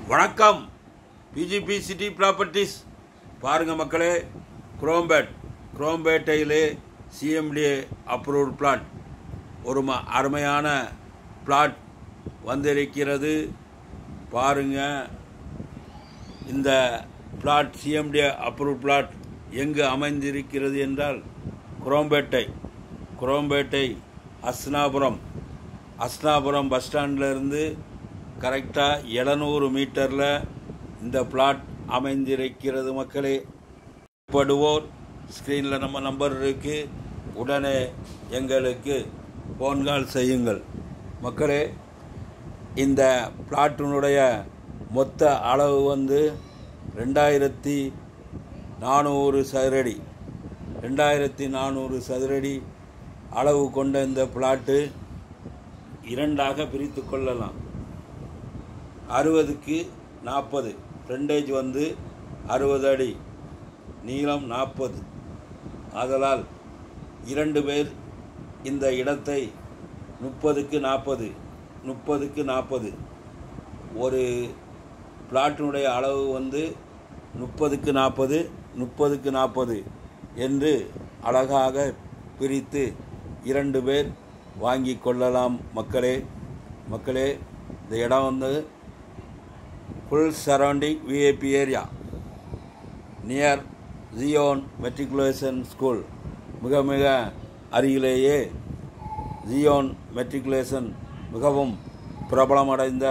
வணக்கம். PGP city properties பாருங்கள் மக்களே. குரோம்பேட்டையிலே சிஎம்டிஏ அப்ரூவ்ட் பிளாட், ஒரு அருமையான பிளாட் வந்திருக்கிறது. பாருங்கள், இந்த பிளாட் சிஎம்டிஏ அப்ரூவ்ட் பிளாட் எங்கு அமைந்திருக்கிறது என்றால் குரோம்பேட்டை அஸ்னாபுரம் பஸ் ஸ்டாண்டில் இருந்து கரெக்டாக 700 மீட்டரில் இந்த பிளாட் அமைந்திருக்கிறது மக்களே. படுவோர் ஸ்க்ரீனில் நம்ம நம்பர் இருக்குது, உடனே எங்களுக்கு ஃபோன் கால் செய்யுங்கள் மக்களே. இந்த பிளாட்டினுடைய மொத்த அளவு 2400 சதுரடி. 2400 சதுரடி அளவு கொண்ட இந்த பிளாட்டு இரண்டாக பிரித்து கொள்ளலாம். 60க்கு 40, ஃப்ரண்டேஜ் 60 அடி, நீளம் 40. ஆதலால் 2 பேர் இந்த இடத்தை 30க்கு 40 ஒரு பிளாட்டினுடைய அளவு 30க்கு 40 என்று அழகாக பிரித்து 2 பேர் வாங்கி கொள்ளலாம் மக்களே. இந்த இடம் full surrounding VIP area, near Zion matriculation school. மிக அருகிலேயே ஜியோன் மெட்ரிகுலேஷன், மிகவும் பிரபலமடைந்த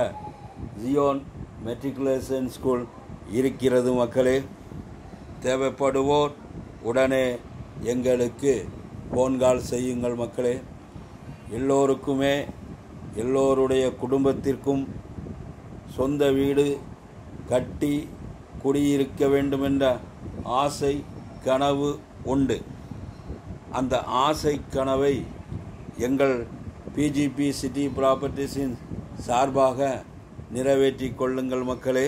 ஜியோன் மெட்ரிகுலேஷன் ஸ்கூல் இருக்கிறது மக்களே. தேவைப்படுவோர் உடனே எங்களுக்கு ஃபோன் கால் செய்யுங்கள் மக்களே. எல்லோருக்குமே, எல்லோருடைய குடும்பத்திற்கும் சொந்த வீடு கட்டி குடியிருக்க வேண்டுமென்ற ஆசை கனவு உண்டு. அந்த ஆசை கனவை எங்கள் பிஜிபி சிட்டி ப்ராப்பர்ட்டிஸின் சார்பாக நிறைவேற்றி கொள்ளுங்கள் மக்களே.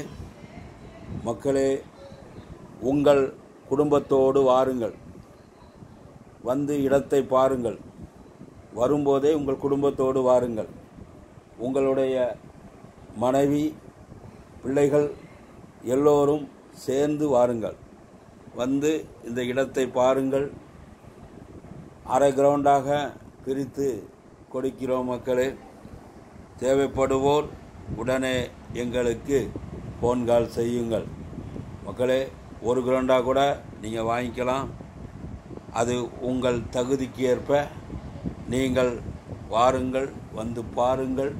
உங்கள் குடும்பத்தோடு வாருங்கள், இடத்தை பாருங்கள். வரும்போதே உங்கள் குடும்பத்தோடு வாருங்கள். உங்களுடைய மனைவி, பிள்ளைகள் எல்லோரும் சேர்ந்து வாருங்கள். இந்த இடத்தை பாருங்கள். அரை கிரவுண்டாக பிரித்து கொடுக்கிறோம் மக்களே. தேவைப்படுவோர் உடனே எங்களுக்கு ஃபோன் கால் செய்யுங்கள் மக்களே. 1 கிரவுண்டாக கூட நீங்கள் வாங்கிக்கலாம். அது உங்கள் தகுதிக்கு ஏற்ப நீங்கள் வாருங்கள், பாருங்கள்.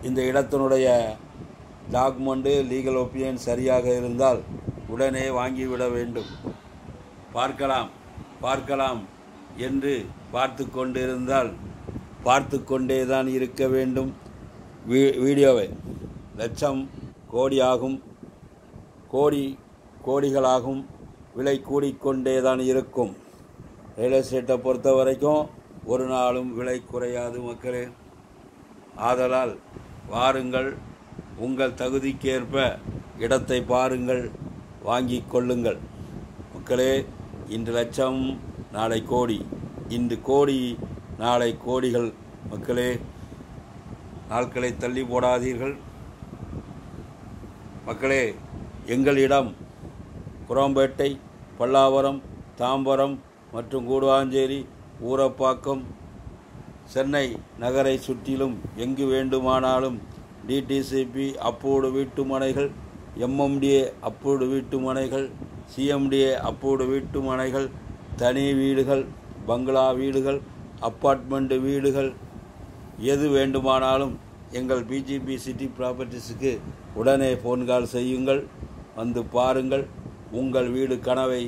இந்த இடத்தினுடைய டாக்குமெண்ட்டு, லீகல் ஒப்பீனியன் சரியாக இருந்தால் உடனே வாங்கிவிட வேண்டும். பார்க்கலாம் என்று பார்த்து கொண்டிருந்தால் பார்த்து கொண்டே தான் இருக்க வேண்டும். வீடியோவை லட்சம் கோடியாகும், கோடிகளாகும், விலை கூடிக்கொண்டே தான் இருக்கும். ரியல் எஸ்டேட்டை பொறுத்த வரைக்கும் ஒரு நாளும் விலை குறையாது மக்களே. ஆதலால் வாருங்கள், உங்கள் தகுதிக்கேற்ப இடத்தை பாருங்கள், வாங்கி கொள்ளுங்கள் மக்களே. இன்று லட்சம், நாளை கோடி, இன்று கோடி, நாளை கோடிகள் மக்களே. நாட்களை தள்ளி போடாதீர்கள் மக்களே. எங்கள் இடம் குரோம்பேட்டை, பல்லாவரம், தாம்பரம் மற்றும் கூடுவாஞ்சேரி, ஊரப்பாக்கம், சென்னை நகரை சுற்றிலும் எங்கு வேண்டுமானாலும் டிடிசிபி அப்ரூவ்டு வீட்டுமனைகள், எம்எம்டிஏ அப்ரூவ்டு வீட்டுமனைகள், சிஎம்டிஏ அப்ரூவ்டு வீட்டுமனைகள், தனி வீடுகள், பங்களா வீடுகள், அப்பார்ட்மெண்ட் வீடுகள், எது வேண்டுமானாலும் எங்கள் பிஜிபி சிட்டி ப்ராப்பர்ட்டிஸுக்கு உடனே ஃபோன் கால் செய்யுங்கள். பாருங்கள், உங்கள் வீடு கனவை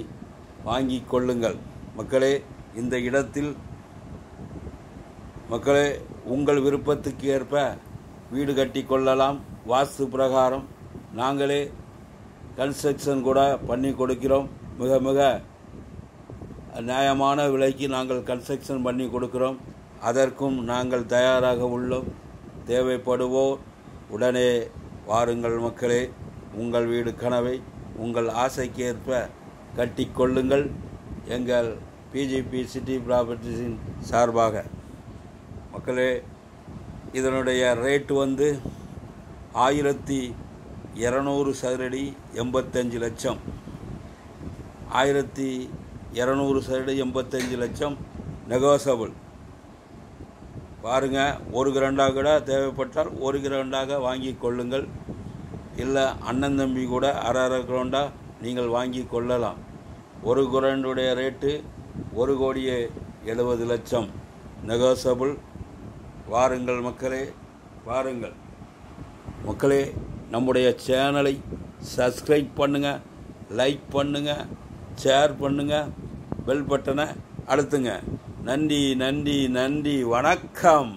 வாங்கி கொள்ளுங்கள் மக்களே. இந்த இடத்தில் மக்களே உங்கள் விருப்பத்துக்கு ஏற்ப வீடு கட்டி கொள்ளலாம். வாஸ்து பிரகாரம் நாங்களே கன்ஸ்ட்ரக்ஷன் கூட பண்ணி கொடுக்கிறோம். மிக நியாயமான விலைக்கு நாங்கள் கன்ஸ்ட்ரக்ஷன் பண்ணி கொடுக்கிறோம். அதற்கும் நாங்கள் தயாராக உள்ளோம். தேவைப்படுவோர் உடனே வாருங்கள் மக்களே. உங்கள் வீடு கனவை உங்கள் ஆசைக்கேற்ப கட்டி கொள்ளுங்கள். எங்கள் பிஜிபி சிட்டி ப்ராப்பர்ட்டிஸின் சார்பாக மக்களே. இதனுடைய ரேட்டு 1200 சதுரடி 85 லட்சம். 1200 சதுரடி 85 லட்சம் நெகோசபிள். பாருங்கள், ஒரு கிரவுண்டாக கூட தேவைப்பட்டால் ஒரு கிரவுண்டாக வாங்கி கொள்ளுங்கள். இல்லை அண்ணன் தம்பி கூட அரை கிரவுண்டாக நீங்கள் வாங்கி கொள்ளலாம். ஒரு கிரவுண்டுடைய ரேட்டு 1,70,00,000 நெகோசபிள். வாருங்கள் மக்களே, வாருங்கள் மக்களே. நம்முடைய சேனலை சப்ஸ்கிரைப் பண்ணுங்கள், லைக் பண்ணுங்கள், ஷேர் பண்ணுங்கள், பெல் பட்டனை அழுத்துங்க. நன்றி நன்றி நன்றி, வணக்கம்.